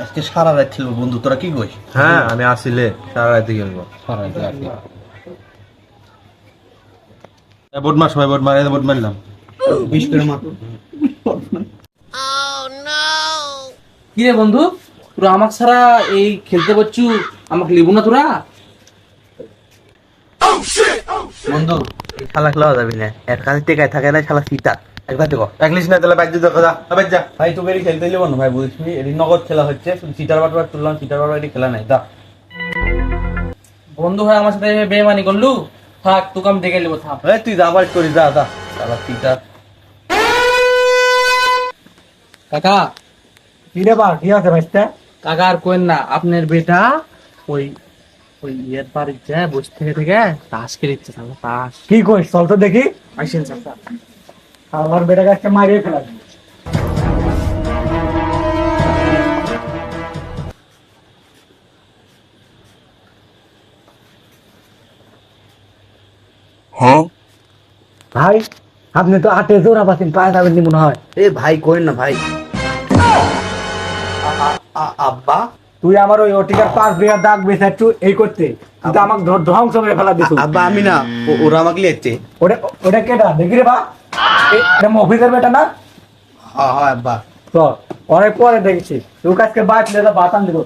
আজকে সারা রাত খেলবো বন্ধু, তোরা কি কইস? হ্যাঁ আমি আসিলে সারা রাতে খেলবো। বদমাস ভাই, বোট মারলাম 20 করে মাত্র। কি রে বন্ধু, তোরা আমাকে ছাড়া এই খেলতে পারছু, আমাকে লিবো না তোরা? বন্ধু এই শালা খেলা যাবি না, এর কাছে টেকায় থাকে না শালা সিটার। একবার দেখো একলিশ না তাহলে বাইরে দেখো যা, বাইরে যা। ভাই, তোকে এটি খেলতে লিব না ভাই, বুঝছিস এটি নগদ খেলা হচ্ছে, সিটার বাটবার তুললাম, সিটার বাটবার এটি খেলা নাই। দা বন্ধু হয় আমার সাথে বেমানি করলু, থাক তোকে আমি দেখে নেবো, থাক। তুই যা বাট করিস, যা যা শালা সিটার। কাকা কি রে বা কি আছে ভাইস্তা? কাকা আর কোয়েন না, আপনার বেটা ওই ওই ইয়ের বাড়ির যায় বসে থেকে থেকে তাস খেলিচ্ছে, তাস। কি কইস চল তো দেখি। আইসেন চাচা। আমার বেটা গাছটা মারিয়ে ফেলা। ভাই আপনি তো আটে জোড়া পাচ্ছেন, পায়ে যাবেন নি মনে হয়। এ ভাই কইন না ভাই। আব্বা তুই আমার ওই ওটিকার 5 বিঘা দাগ বেচাচ্ছু এই করতে, কিন্তু আমাকে ধ্বংস করে ফেলা দিছু। আব্বা আমি না, ওরা আমাকে লিয়েছে। ওটা ওটা কেটা দেখি রে বা, এটা মফিজের বেটা না? হ্যাঁ হ্যাঁ আব্বা। তো অনেক পরে দেখেছি তুই আজকে বাইক নিয়ে বাতান দিব।